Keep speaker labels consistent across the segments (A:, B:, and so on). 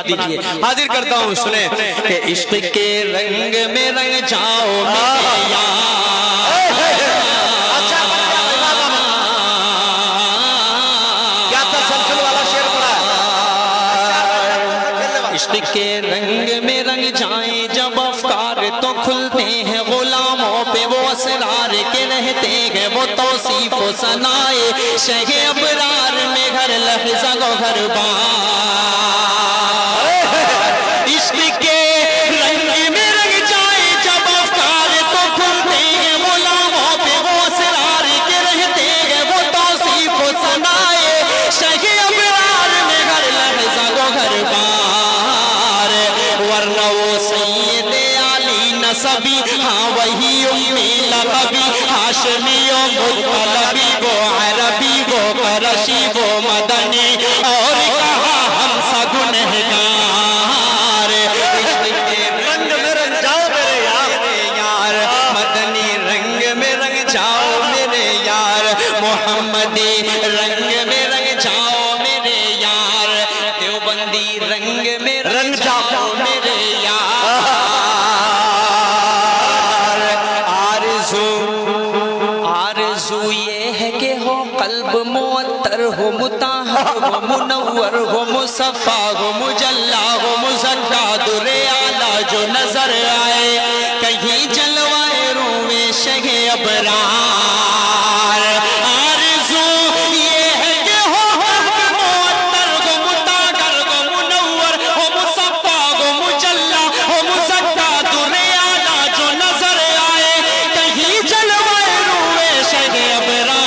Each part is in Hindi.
A: दीजिए। हाजिर करता हूँ, सुने कि इश्क के रंग में रंग जाओ मेरे यार।
B: क्या तसल्सल वाला शेर पड़ा है।
A: इश्क के रंग में रंग जाए जब अफकार तो खुलते हैं गुलामों पे वो असरार के रहते हैं वो तौसीफ व सनाए शहे अबरार में घर लहज़ा गो घर बार। इश्क के रंग में रंग जाए जब अफकार तो खुलते हैं गुलामों पे वो असरार के रहते हैं वो तौसीफ व सनाए शहे अबरार में घर लहज़ा गो घर बार। वरना वो सैयदे आली नसबी, हाँ वही उम्मी लक़बी, हाशमी ओ मुत्तलबी, वो अरबी वो करशी वो मदनी और कहा हम सगुनहगार। इश्क के
B: रंग में रंग जाओ मेरे यार,
A: मदनी रंग में रंग जाओ मेरे यार, मोहम्मदी रंग में रंग जाओ मेरे यार, देवबंदी रंग में रंग जाओ मेरे यार। आरज़ू ये है कि हो कल्ब मुअत्तर हो, मुताहर हो, मुनव्वर हो, मुसफ़ा हो, मुजल्ला हो, मुज़क्का दुरे आला जो नजर आए, कहीं जलवाए रूए शगे अबरार। आरज़ू ये है कि हो कल्ब मुअत्तर हो, मुताहर हो, मुनव्वर हो, मुसफ़ा हो, मुजल्ला हो, मुज़क्का दुरे आला जो नजर आए, कहीं जलवाए रूए शगे अबरार।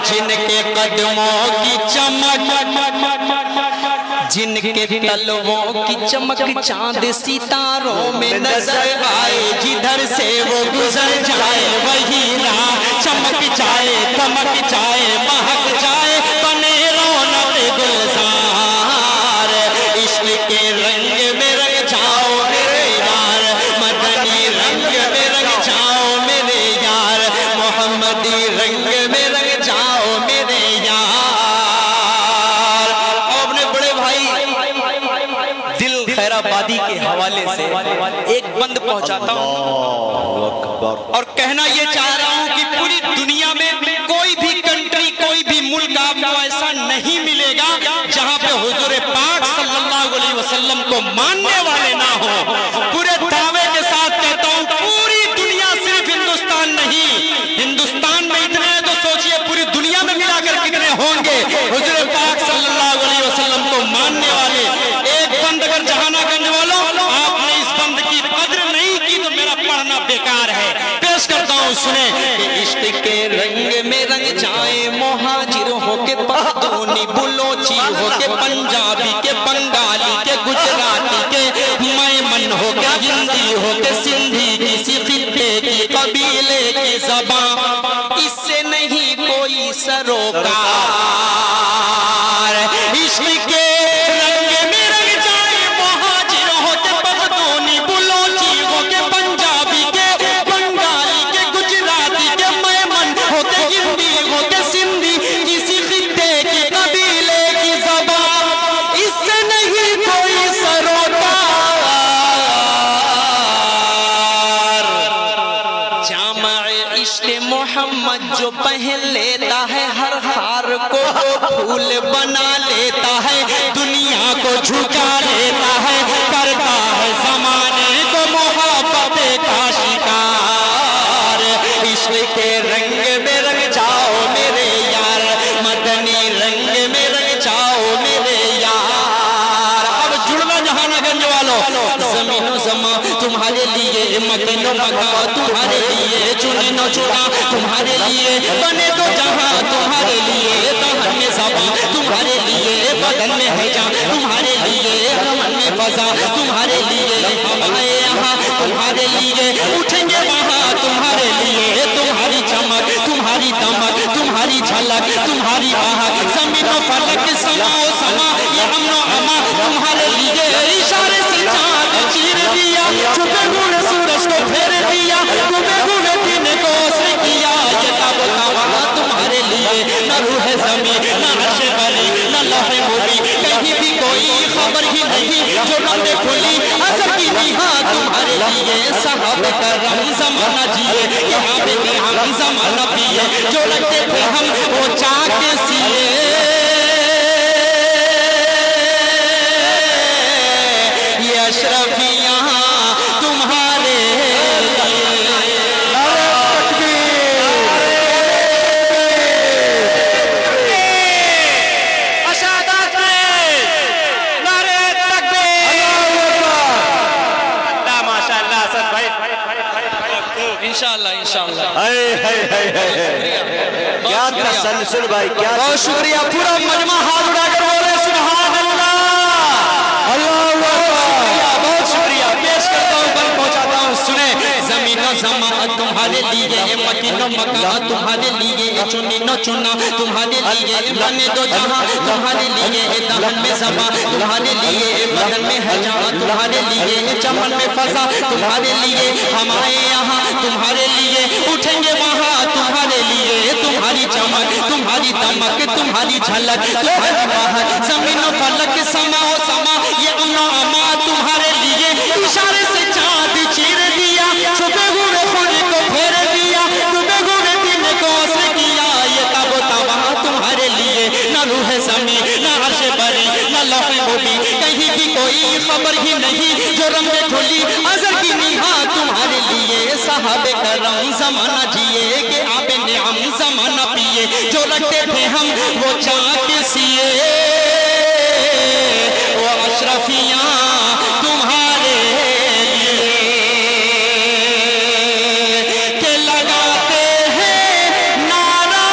A: जिनके कदमों की चमक, जिनके तलवों की चमक चांद सितारों में नजर आए, जिधर से वो गुजर जाए वही राह चमक जाए, दमक जाए, महक जाए, बने रौनक गुलजार। इश्क के रंग में रंग जाओ मेरे यार, मदनी रंग में रंग जाओ मेरे यार, मोहम्मदी रंग में रंग जाओ मेरे यार। अपने बड़े भाई दिल खैराबादी के हवाले से एक बंद पहुंचाता हूं और कहना ये चाह रहा हूं कि पूरी दुनिया में कोई भी कंट्री, कोई भी मुल्क आपको ऐसा नहीं मिलेगा जहां पे हुजूर पाक सल्लल्लाहु अलैहि वसल्लम को मानने वाले ना हो। पूरे दावे के साथ कहता हूं पूरी दुनिया, सिर्फ हिंदुस्तान नहीं, हिंदुस्तान में इतने हैं तो सोचिए पूरी दुनिया में मिलाकर कितने होंगे हुजूर पाक सल्लल्लाहु अलैहि वसल्लम को मानने वाले। एक बंद अगर जहानागंज वालों आपने इस बंद की कद्र नहीं की तो मेरा पढ़ना बेकार है। पेश करता हूं, सुने कि इश्क के रंग में रंग जाए, मुहाजिर हो के पख्तूनी, बुलोची हो के पंजाबी के बंगाली के गुजराती के मैमन हो के हिंदी हो के सिंधी, किसी खित्ते की कबीले की ज़बान, इससे नहीं कोई सरोकार। इश्क के रंग में रंग जाए, मुहाजिर हो के पख्तूनी, बुलोची हो के पंजाबी के बंगाली के गुजराती के मैमन हो के हिंदी हो के सिंधी, किसी खित्ते की कबीले की ज़बान, इससे नहीं कोई सरोकार। जामा इश्क़ मोहम्मद जो पहन लेता है हर हार को फूल बना लेता है, दुनिया को झुका लेता है, करता है ज़माने को मोहब्बत का शिकार। इश्क़ के रंग में रंग जाओ मेरे यार, मदनी रंग में रंग जाओ मेरे यार। अब जुड़वा जहानागंज वालों, ज़मीनो ज़मा तुम्हारे लिए, मकीनो मका तुम्हारे लिए, चुने नो चुना तुम्हारे लिए, बने तो जहां तुम्हारे लिए, तहन में ज़बा तुम्हारे लिए, बदन में है जान तुम्हारे लिए, रमन में फज़ा तुम्हारे लिए, हम आए यहाँ तुम्हारे लिए, उठेंगे वहाँ तुम्हारे लिए, तुम्हारी चमक तुम्हारी दमक तुम्हारी झलक तुम्हारी आहट, ज़मीनो फलक समाओ समा ये अमनो अमा तुम्हारे लिए, इशारे से चाँद चीर दिया, छुपे हुए सूरज को फेर दिया, डूबे हुए दिन को उसने किया, ये ताबो तुम्हारे लिए, न रूह ज़मीन न अर्श बरी न लौह मुबीन, खबर ही नहीं जो रंगे खुली असर की निहा तुम्हारे लिए साहब करम जमाना जिए यहाँ पे हम जमाना पिए जो लगते थे हम वो चाके सिए ये अशरफियाँ तुम्हारे इंशाअल्लाह इंशाअल्लाह
B: क्या तसल्सल भाई, क्या
A: बहुत शुक्रिया। पूरा मजमा हाथ उठाकर बोले सुभान अल्लाह, अल्लाहू अकबर। बहुत शुक्रिया पेश करता हूँ, बल पहुँचाता हूँ। सुने जमीन जमा तुम्हारे लिए, मकीनो मकान तुम्हारे लिए, चुनी नो चुना तुम्हारे लिए, बने दो जहां तुम्हारे लिए, दहन में जमा तुम्हारे लिए, बदन में है जहां तुम्हारे लिए, चमन में फसा तुम्हारे लिए, हम आए यहाँ तुम्हारे लिए, उठेंगे वहाँ तुम्हारे लिए, तुम्हारी चमक तुम्हारी दमक तुम्हारी झलक तुम्हारी महक, जमीन फलक समाओ समा ये अम्नो अमा तुम्हारे लिए, इशारे से चाँद चीर दिया, छुपे हुए खुद को फेर दिया, डूबे हुए दिन को असर किया, ये तब तबा तुम्हारे लिए, न रूह ज़मी न अर्श बरी न लौह मुबी, कहीं भी कोई खबर ही नहीं जो रंग खुली अज़र की निहा तुम्हारे लिए, साहबे करम ज़माना जिए कि आपे निअम ज़माना पिए, जो रखते थे हम वो चाके सिए, वो अशरफियाँ तुम्हारे लिए के लगाते हैं नारा,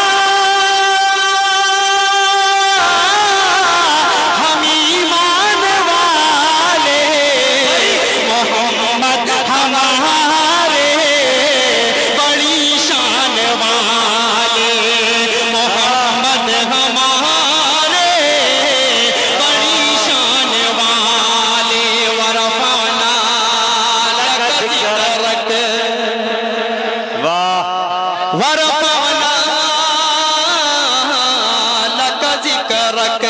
A: हम ईमान वाले मोहम्मद हमारे बड़ी शान वाले, मोहम्मद हमारे बड़ी शान वाले, वरफ़अना लक ज़िक्रक,
B: वाह
A: वरफ़अना लक ज़िक्रक,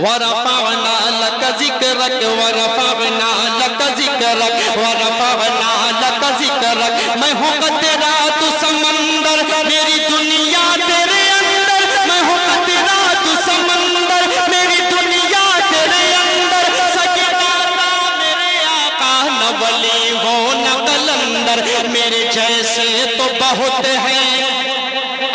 A: वरफ़अना लक ज़िक्रक, वरफ़अना लक ज़िक्रक, वरफ़अना लक ज़िक्रक, मैं हूँ तेरा तू समंदर, मेरी दुनिया तेरे अंदर, मैं हूँ तेरा तू समंदर, मेरी दुनिया तेरे अंदर, सके दाता मेरे आका न वली हो न कलंदर, मेरे जैसे तो बहुत हैं,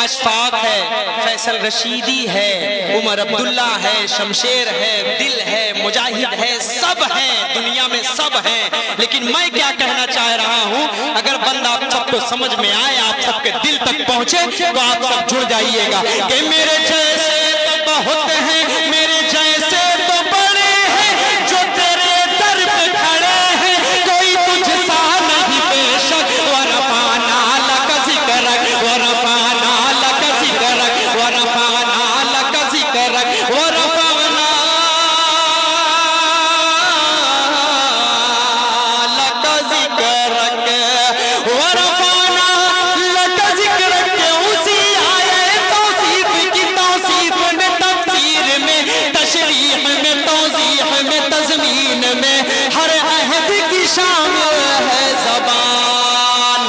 A: अशफाक है, फैसल रशीदी है, उमर अब्दुल्ला है, शमशेर है, दिल है, मुजाहिद है, सब हैं दुनिया में सब हैं, लेकिन मैं क्या कहना चाह रहा हूँ, अगर बंदा आप सबको समझ में आए, आप सबके दिल तक पहुँचे तो आप सब जुड़ जाइएगा कि मेरे जैसे तो बहुत हैं, मेरे जैसे तो बड़े हैं, जो तेरे दर पे खड़े हैं, कोई तुझसा नहीं बेशक, वरफ़अना लक ज़िक्रक, वरफ़अना लक ज़िक्रक, वरफ़अना लक ज़िक्रक, वरफ़अना लक ज़िक्रक, वरफ़अना लक ज़िक्रक, उसी आए तौसीफ की तौसीफ में, तफसीर में, तशरीह में, तौज़ीह में, तज़मीन में, हर अहद की शामिल है ज़बान,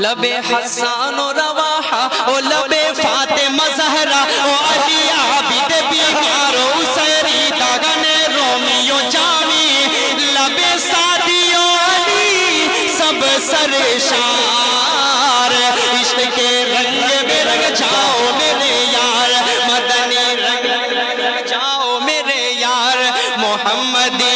A: लबे हसन और रवाहा ओ लबे फातिमा ज़हरा ओ अली आबिद बीमार ओ उसैरी दागने रोमियो जामी, लबे सादियो अली सब सरशार, इश्क के रंग में रंग जाओ मेरे यार, मदनी रंग में रंग जाओ मेरे यार, मोहम्मदी